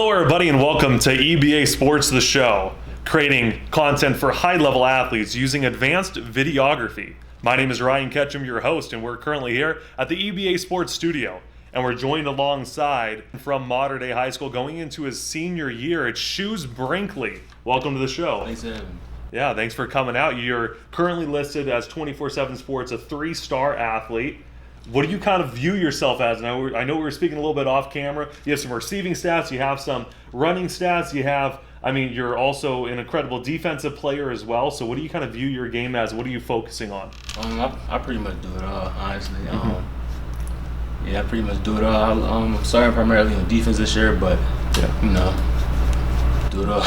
Hello everybody and welcome to EBA Sports The Show, creating content for high-level athletes using advanced videography. My name is Ryan Ketchum, your host, and we're currently here at the EBA Sports Studio. And we're joined alongside from Dei High School going into his senior year. It's Shoes Brinkley. Welcome to the show. Thanks, Evan. Yeah, thanks for coming out. You're currently listed as 24/7 Sports, a 3-star athlete. What do you kind of view yourself as? And I know we were speaking a little bit off camera. You have some receiving stats. You have some running stats. You're also an incredible defensive player as well. So what do you kind of view your game as? What are you focusing on? I pretty much do it all, honestly. I pretty much do it all. I'm starting primarily on defense this year, but, do it all.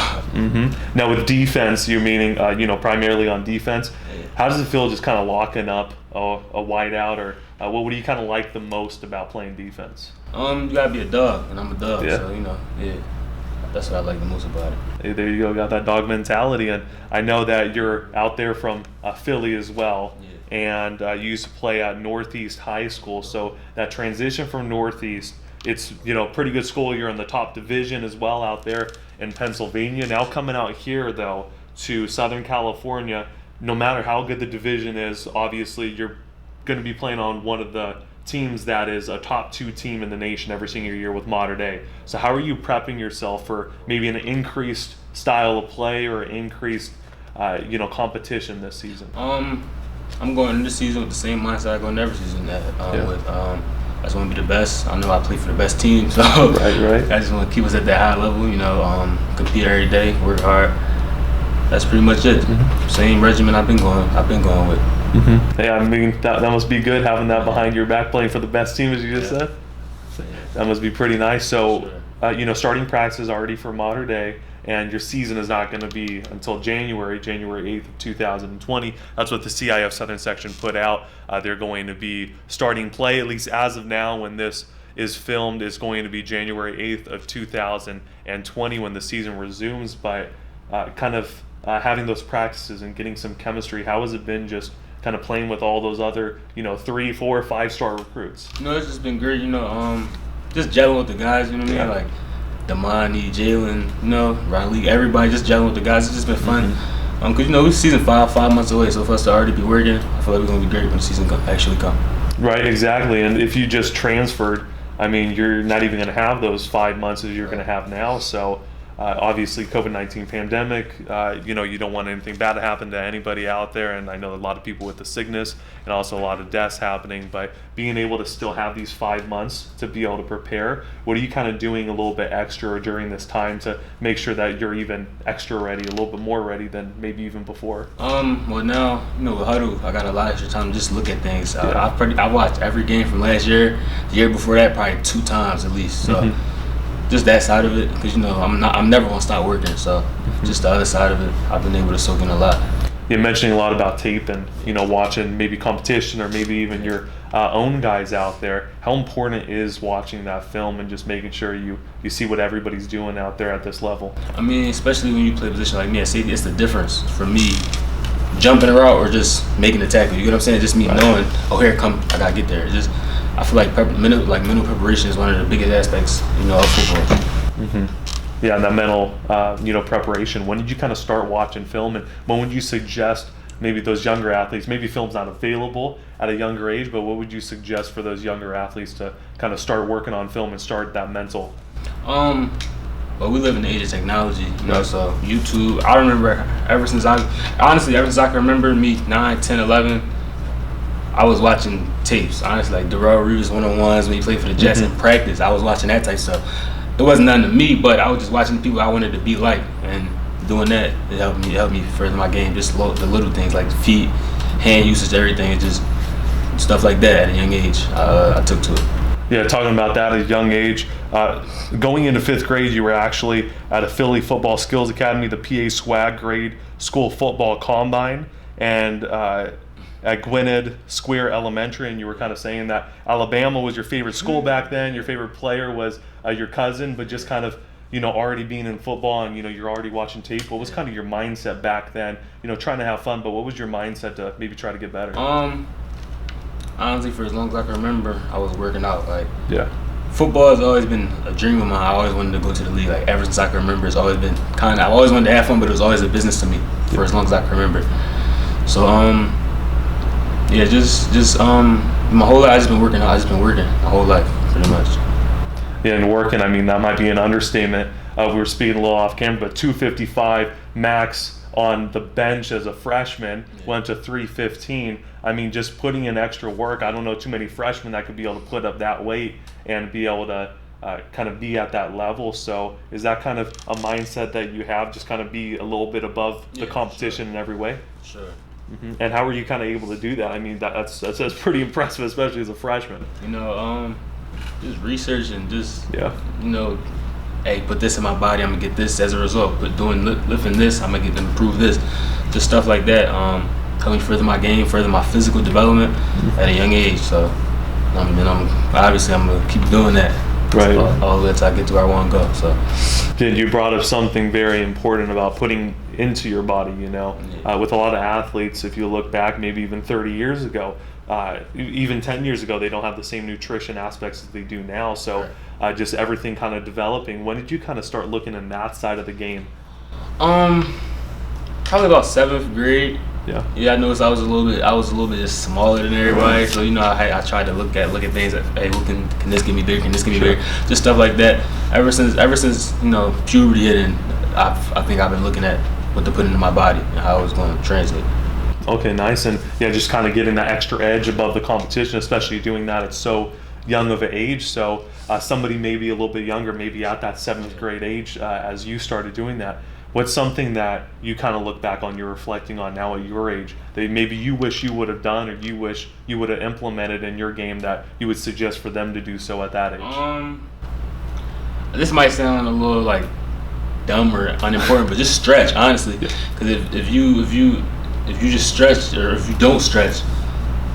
Now with defense, you're meaning, primarily on defense. How does it feel just kind of locking up a wide out, or what do you kind of like the most about playing defense? You gotta be a dog, and I'm a dog, Yeah. so that's what I like the most about it. Hey, there you go, got that dog mentality, and I know that you're out there from Philly as well, and you used to play at Northeast High School. So that transition from Northeast, it's pretty good school. You're in the top division as well out there in Pennsylvania. Now coming out here though to Southern California. No matter how good the division is, obviously you're going to be playing on one of the teams that is a top 2 team in the nation every single year with Dei. So how are you prepping yourself for maybe an increased style of play or increased, competition this season? I'm going into this season with the same mindset I go into every season. I just want to be the best. I know I play for the best team, so right. I just want to keep us at that high level. Compete every day, work hard. That's pretty much it. Same regimen I've been going with. Yeah, I mean that must be good having that behind your back, playing for the best team, as you just said. That must be pretty nice. So, starting practice is already for Dei, and your season is not going to be until January 8th of 2020. That's what the CIF Southern section put out. They're going to be starting play, at least as of now, when this is filmed, is going to be January 8th of 2020 when the season resumes. But having those practices and getting some chemistry, how has it been just kind of playing with all those other 3, 4, 5-star recruits? It's just been great, just gelling with the guys, like Damani, Jalen, Riley, everybody just gelling with the guys. It's just been fun. Because we're season 5 months away, so for us to already be working, I feel like we're going to be great when the season actually comes. Right, exactly. And if you just transferred, you're not even going to have those 5 months as you're going to have now. So obviously, COVID-19 pandemic, you don't want anything bad to happen to anybody out there. And I know a lot of people with the sickness and also a lot of deaths happening. But being able to still have these 5 months to be able to prepare, what are you kind of doing a little bit extra during this time to make sure that you're even extra ready, a little bit more ready than maybe even before? Well, now, with Huddle, I got a lot extra time to just look at things. I watched every game from last year. The year before that, probably 2 times at least. So. Just that side of it, because I'm never gonna stop working. So just the other side of it, I've been able to soak in a lot. You're mentioning a lot about tape and watching maybe competition or maybe even your own guys out there. How important is watching that film and just making sure you see what everybody's doing out there at this level? Especially when you play a position like me at safety, it's the difference for me jumping a route or just making the tackle. You get what I'm saying? Just me knowing, here it come, I gotta get there. I feel like mental preparation is one of the biggest aspects, of football. Yeah, and that mental, preparation. When did you kind of start watching film, and when would you suggest maybe those younger athletes? Maybe film's not available at a younger age, but what would you suggest for those younger athletes to kind of start working on film and start that mental? Well, we live in the age of technology, so YouTube. I remember ever since I can remember, me 9, 10, 11. I was watching tapes, honestly, like Darrell Reeves one-on-ones when he played for the Jets in practice. I was watching that type stuff. It wasn't nothing to me, but I was just watching the people I wanted to be like, and doing that, it helped me further my game. Just the little things like feet, hand usage, everything. It's just stuff like that at a young age. I took to it. Yeah, talking about that at a young age. Going into 5th grade, you were actually at a Philly Football Skills Academy, the PA Swag Grade School Football Combine, and at Gwinnett Square Elementary, and you were kind of saying that Alabama was your favorite school back then, your favorite player was your cousin, but just kind of, already being in football and, you're already watching tape. What was kind of your mindset back then, trying to have fun, but what was your mindset to maybe try to get better? Honestly, for as long as I can remember, I was working out. football has always been a dream of mine. I always wanted to go to the league. Like ever since I can remember, it's always been I've always wanted to have fun, but it was always a business to me for as long as I can remember. So yeah, just my whole life I've just been working. My whole life, pretty much. Yeah, and working, I mean, that might be an understatement. We were speaking a little off camera, but 255 max on the bench as a freshman, went to 315. I mean, just putting in extra work. I don't know too many freshmen that could be able to put up that weight and be able to kind of be at that level. So is that kind of a mindset that you have, just kind of be a little bit above the competition in every way? Sure. Mm-hmm. And how were you kind of able to do that? I mean, that's pretty impressive, especially as a freshman. Just research and just hey, put this in my body, I'm gonna get this as a result. But lifting this, I'm gonna get to improve this. Just stuff like that. Help me further my game, further my physical development at a young age. So, I'm gonna keep doing that. Right. All the way until I get to where I want to go. So. You brought up something very important about putting into your body. With a lot of athletes, if you look back, maybe even 30 years ago, even 10 years ago, they don't have the same nutrition aspects as they do now. So just everything kind of developing. When did you kind of start looking at that side of the game? Probably about 7th grade. Yeah, I noticed I was a little bit just smaller than everybody. So I tried to look at things like, hey, can this get me bigger? Can this get me bigger? Just stuff like that. Ever since puberty hit, and I think I've been looking at what to put into my body and how it was going to translate. Okay, nice. And just kind of getting that extra edge above the competition, especially doing that at so young of an age. So somebody maybe a little bit younger, maybe at that 7th grade age, as you started doing that, what's something that you kind of look back on, you're reflecting on now at your age, that maybe you wish you would have done, or you wish you would have implemented in your game that you would suggest for them to do so at that age? This might sound a little like dumb or unimportant, but just stretch, honestly. Because if you just stretch, or if you don't stretch,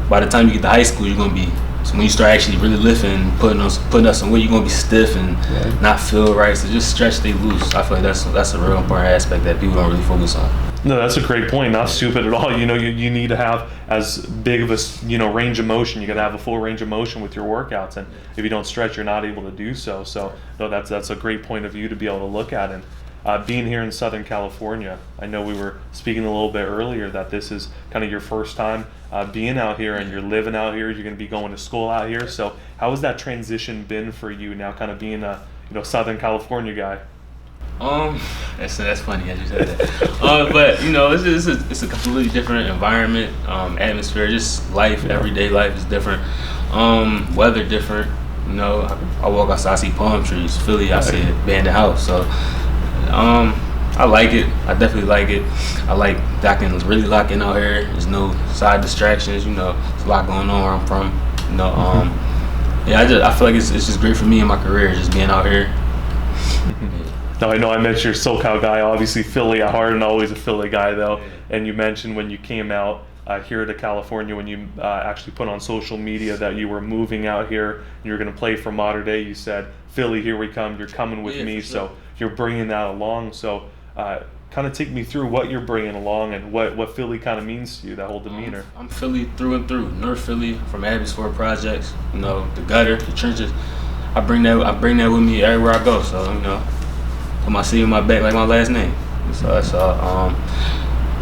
by the time you get to high school, you're gonna be. So when you start actually really lifting, putting up some weight, you're gonna be stiff and not feel right. So just stretch, stay loose. I feel like that's a real important aspect that people don't really focus on. No, that's a great point. Not stupid at all. You need to have as big of a range of motion. You got to have a full range of motion with your workouts, and if you don't stretch, you're not able to do so. So no, that's a great point of view to be able to look at. And being here in Southern California, I know we were speaking a little bit earlier that this is kind of your first time being out here, and you're living out here. You're going to be going to school out here. So how has that transition been for you now, kind of being a Southern California guy? That's funny as you said that. But it's a completely different environment, atmosphere, just life. Everyday life is different. Weather different. I walk outside, I see palm trees. Philly, I see it, abandoned house. So, I like it. I definitely like it. I like that I can really lock in out here. There's no side distractions. There's a lot going on where I'm from. I feel like it's just great for me in my career, just being out here. Now, I know I mentioned you're a SoCal guy, obviously Philly at heart, and always a Philly guy though. And you mentioned when you came out here to California, when you actually put on social media that you were moving out here and you were going to play for Mater Dei, you said, Philly, here we come, you're coming with me. Sure. So you're bringing that along. So kind of take me through what you're bringing along and what Philly kind of means to you, that whole demeanor. I'm Philly through and through. North Philly, from Abbotsford Projects, the gutter, the trenches. I bring that with me everywhere I go. So, put my C in my back like my last name. So that's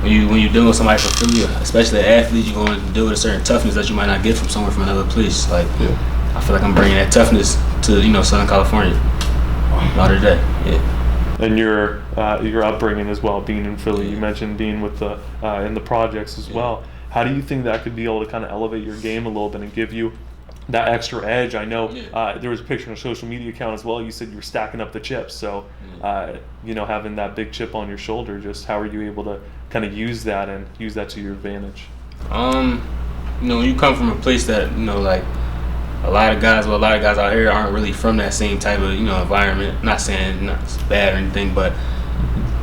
when you're dealing with somebody from Philly, especially an athlete, you're going to deal with a certain toughness that you might not get from somewhere from another place. Like I feel like I'm bringing that toughness to Southern California. Mater Dei. Yeah. And your upbringing as well, being in Philly, you mentioned being with the in the projects as well. How do you think that could be able to kind of elevate your game a little bit and give you that extra edge? I know there was a picture on a social media account as well. You said you were stacking up the chips. So, having that big chip on your shoulder, just how are you able to kind of use that to your advantage? When you come from a place that, like a lot of guys out here aren't really from that same type of, environment. Not saying it's bad or anything, but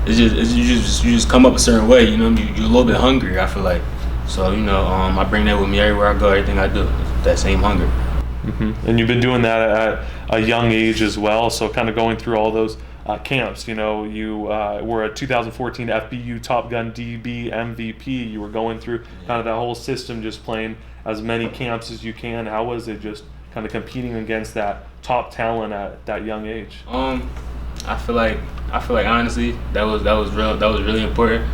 it's just you just come up a certain way, you're a little bit hungry, I feel like. So, I bring that with me everywhere I go, everything I do, that same hunger. Mm-hmm. And you've been doing that at a young age as well, so kind of going through all those camps. You were a 2014 FBU Top Gun DB MVP. You were going through kind of that whole system, just playing as many camps as you can. How was it just kind kind of competing against that top talent at that young age? I feel like honestly that was really important.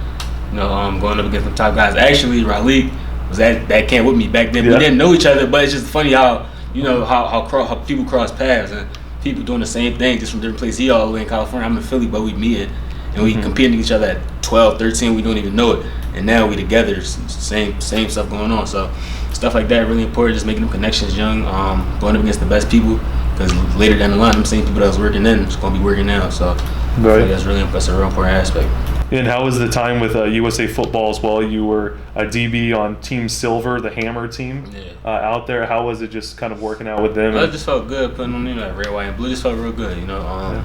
You know, going up against the top guys. Actually, Raleigh was at that camp with me back then. We didn't know each other, but it's just funny how how people cross paths and people doing the same thing just from different places. He all the way in California, I'm in Philly, but we meet and we competing against each other at 12, 13. We don't even know it, and now we together, same stuff going on. So stuff like that really important. Just making them connections young, going up against the best people. Because later down the line, them same people that was working then is going to be working now. So that's a real important aspect. And how was the time with USA Football as well? You were a DB on Team Silver, the Hammer team, out there. How was it just kind of working out with them? It just felt good putting on that red, white, and blue. Just felt real good, you know.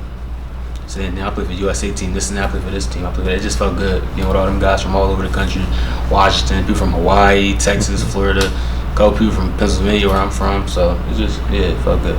Saying, I play for the USA team, this and that, I play for this team. It just felt good, you know, with all them guys from all over the country. Washington, people from Hawaii, Texas, Florida, a couple people from Pennsylvania where I'm from. So it felt good.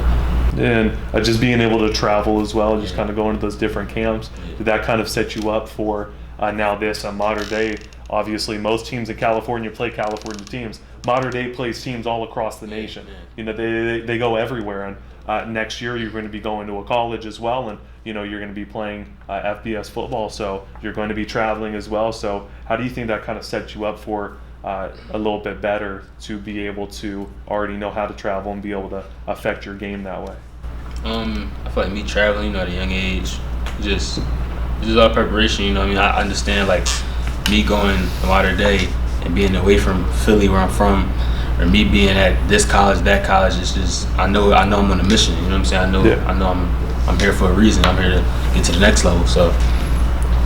And just being able to travel as well, just kind of going to those different camps, did that kind of set you up for now this modern day? Obviously, most teams in California play California teams. Modern day plays teams all across the nation. You know, they go everywhere. And next year you're going to be going to a college as well, and you know you're going to be playing FBS football, so you're going to be traveling as well. So how do you think that kind of sets you up for a little bit better to be able to already know how to travel and be able to affect your game that way? I feel like me traveling, you know, at a young age, just all preparation. You know, I mean, I understand like me going to modern day and being away from Philly where I'm from, or me being at this college, that college. It's just I know I'm on a mission. You know what I'm saying? I know I'm here for a reason. I'm here to get to the next level. So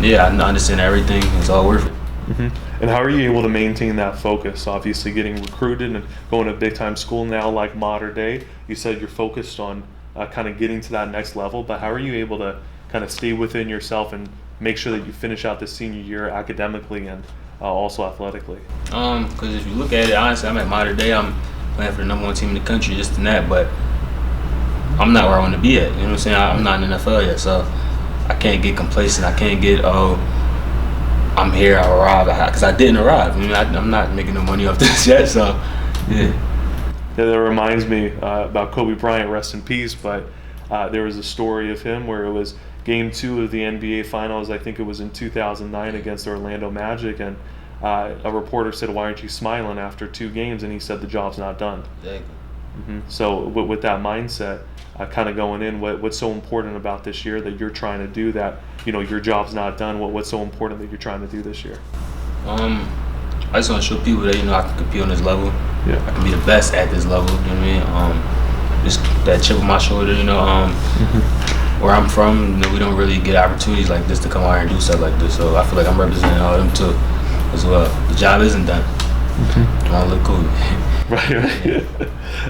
yeah, I understand everything. It's all worth it. And how are you able to maintain that focus? Obviously, getting recruited and going to a big time school now like modern day. You said you're focused on kind of getting to that next level, but how are you able to kind of stay within yourself and make sure that you finish out the senior year academically and also athletically? Because if you look at it, honestly, I'm at modern day. I'm playing for the number 1 team in the country, just in that, but I'm not where I want to be at. You know what I'm saying? I'm not in the NFL yet, so I can't get complacent. I can't get I'm here, I arrived, because I didn't arrive. I mean, I'm not making no money off this yet, so yeah. Yeah, that reminds me about Kobe Bryant, rest in peace, but there was a story of him where it was Game 2 of the NBA Finals, I think it was in 2009 against the Orlando Magic, and a reporter said, "Why aren't you smiling after 2 games?" And he said, "The job's not done." Exactly. So with that mindset, kind of going in, what's so important about this year that you're trying to do that, you know, your job's not done? What's so important that you're trying to do this year? I just want to show people that, you know, I can compete on this level. Yeah. I can be the best at this level. You know what I mean? Just that chip on my shoulder. You know, where I'm from, you know, we don't really get opportunities like this to come out here and do stuff like this. So I feel like I'm representing all them too, as well. The job isn't done. I look cool. Right.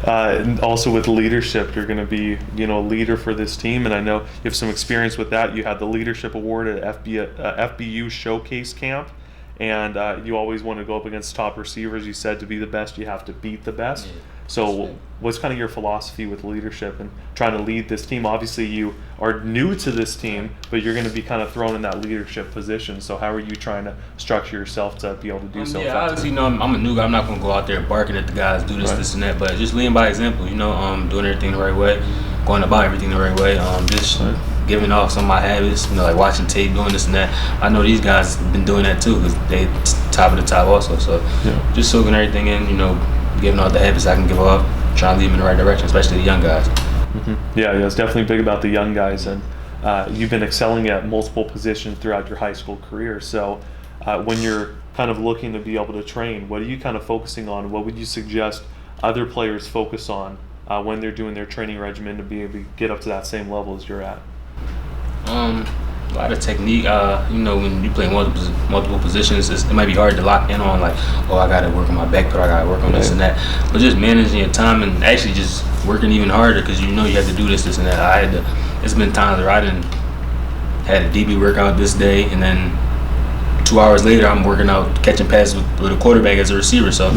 And also with leadership, you're going to be, you know, a leader for this team, and I know you have some experience with that. You had the leadership award at FBU Showcase Camp, and you always want to go up against top receivers. You said to be the best, you have to beat the best. Yeah. So what's kind of your philosophy with leadership and trying to lead this team? Obviously, you are new to this team, but you're going to be kind of thrown in that leadership position. So how are you trying to structure yourself to be able to do so? Yeah, obviously, you know, I'm a new guy. I'm not going to go out there barking at the guys, do this, this, and that. But just leading by example, you know, doing everything the right way, going about everything the right way, just giving off some of my habits, you know, like watching tape, doing this and that. I know these guys have been doing that too because they top of the top also. So just soaking everything in, you know, giving all the habits I can give off, trying to lead them in the right direction, especially the young guys. Yeah, it's definitely big about the young guys, and you've been excelling at multiple positions throughout your high school career. So when you're kind of looking to be able to train, what are you kind of focusing on? What would you suggest other players focus on when they're doing their training regimen to be able to get up to that same level as you're at? A lot of technique. You know, when you play multiple positions, it might be hard to lock in on like, oh, I got to work on my back, but I got to work on this and that. But just managing your time and actually just working even harder because you know you have to do this and that. It's been times where I had a DB workout this day, and then 2 hours later I'm working out catching passes with a quarterback as a receiver. So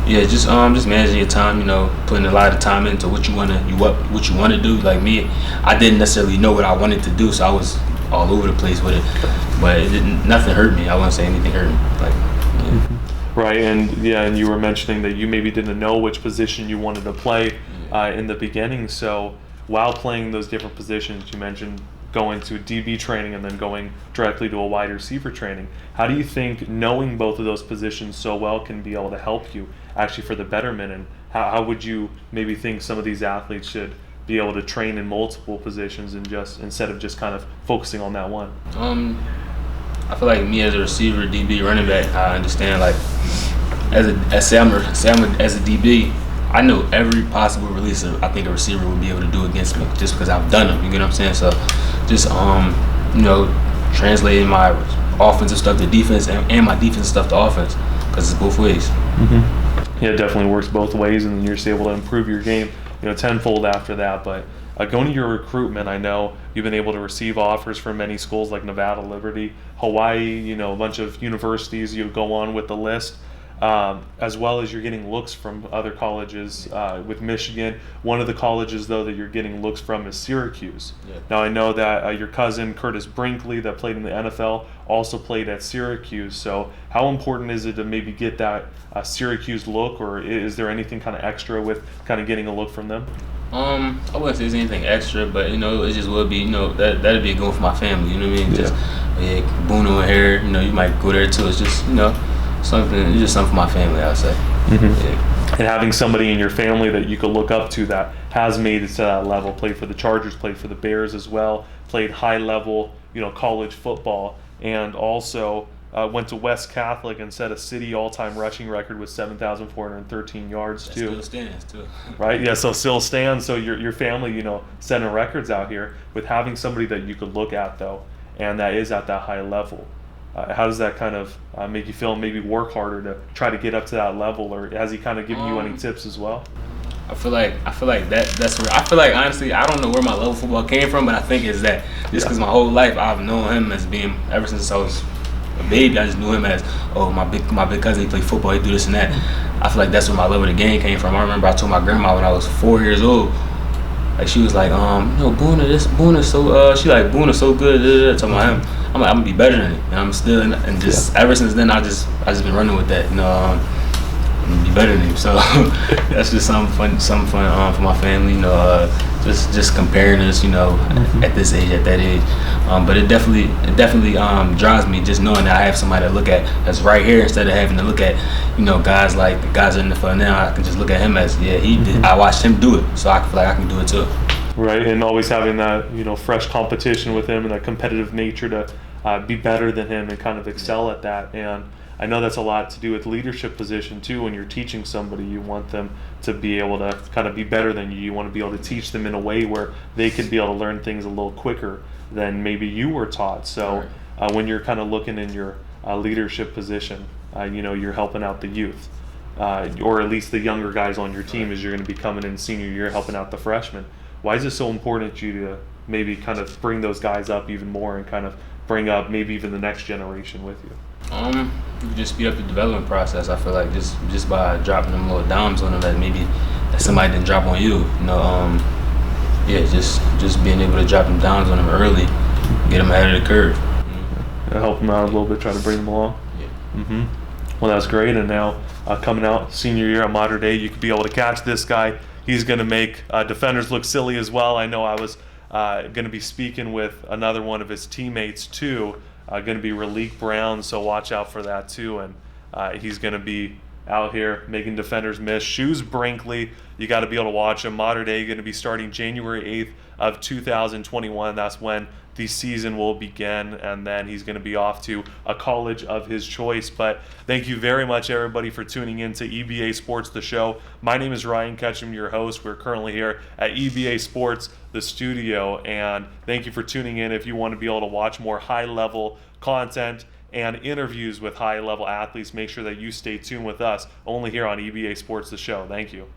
yeah, just managing your time. You know, putting a lot of time into what you want to do. Like me, I didn't necessarily know what I wanted to do, so I was all over the place with it, but nothing hurt me. I wouldn't say anything hurt me. Like, yeah. Right, and you were mentioning that you maybe didn't know which position you wanted to play. in the beginning. So while playing those different positions, you mentioned going to DB training and then going directly to a wide receiver training. How do you think knowing both of those positions so well can be able to help you actually for the betterment? And how would you maybe think some of these athletes should be able to train in multiple positions and just instead of just kind of focusing on that one? I feel like me as a receiver, DB, running back, I understand like as a DB, I know every possible release I think a receiver would be able to do against me just because I've done them. You get what I'm saying? So just translating my offensive stuff to defense and my defensive stuff to offense because it's both ways. Yeah, it definitely works both ways, and you're just able to improve your game, tenfold after that. But going to your recruitment, I know you've been able to receive offers from many schools like Nevada, Liberty, Hawaii, a bunch of universities. You go on with the list. As well as you're getting looks from other colleges with Michigan. One of the colleges, though, that you're getting looks from is Syracuse. Yeah. Now, I know that your cousin, Curtis Brinkley, that played in the NFL, also played at Syracuse. So how important is it to maybe get that Syracuse look, or is there anything kind of extra with kind of getting a look from them? I wouldn't say there's anything extra, but, it just would be, that'd be a good one for my family, you know what I mean? Yeah. Just, Boone here, you might go there too. It's just, something for my family, I'd say. Yeah. And having somebody in your family that you could look up to that has made it to that level, played for the Chargers, played for the Bears as well, played high level, college football, and also went to West Catholic and set a city all-time rushing record with 7,413 yards too. Still stands too. Right? Yeah, so still stands. So your family, setting records out here with having somebody that you could look at though, and that is at that high level. How does that kind of make you feel? Maybe work harder to try to get up to that level, or has he kind of given you any tips as well? I feel like that's where I feel like honestly I don't know where my love of football came from, but I think it's that just because my whole life I've known him as being ever since I was a baby. I just knew him as my big cousin. He played football. He do this and that. I feel like that's where my love of the game came from. I remember I told my grandma when I was 4 years old. Like she was like, Boone is so she like Boone is so good. Talking about him, I'm like, I'm gonna be better than him, and I'm still and just ever since then I just been running with that. I'm gonna be better than him. So that's just something fun for my family. Just comparing us, at this age, at that age. But it definitely drives me just knowing that I have somebody to look at that's right here instead of having to look at guys like the guys in the NFL now. I can just look at him as he did. I watched him do it, so I feel like I can do it too. Right, and always having that fresh competition with him and that competitive nature to be better than him and kind of excel at that. And I know that's a lot to do with leadership position too. When you're teaching somebody, you want them to be able to kind of be better than you. You want to be able to teach them in a way where they can be able to learn things a little quicker than maybe you were taught. So when you're kind of looking in your leadership position, you're helping out the youth, or at least the younger guys on your team as you're going to be coming in senior year, helping out the freshmen. Why is it so important to you to maybe kind of bring those guys up even more and kind of bring up maybe even the next generation with you? You just speed up the development process. I feel like just by dropping them little dimes on them that somebody didn't drop on you. Just being able to drop them dimes on them early, get them ahead of the curve. Help them out a little bit, try to bring them along. Yeah. Well, that's great. And now coming out senior year at Mater Dei, you could be able to catch this guy. He's going to make defenders look silly as well. I know I was going to be speaking with another one of his teammates too. Going to be Raleek Brown, so watch out for that too. And he's going to be out here making defenders miss. Shoes Brinkley, you got to be able to watch him. Mater Dei going to be starting January 8th of 2021. That's when the season will begin, and then he's going to be off to a college of his choice. But thank you very much, everybody, for tuning in to EBA Sports, the show. My name is Ryan Ketchum, your host. We're currently here at EBA Sports, the studio, and thank you for tuning in. If you want to be able to watch more high-level content and interviews with high-level athletes, make sure that you stay tuned with us only here on EBA Sports, the show. Thank you.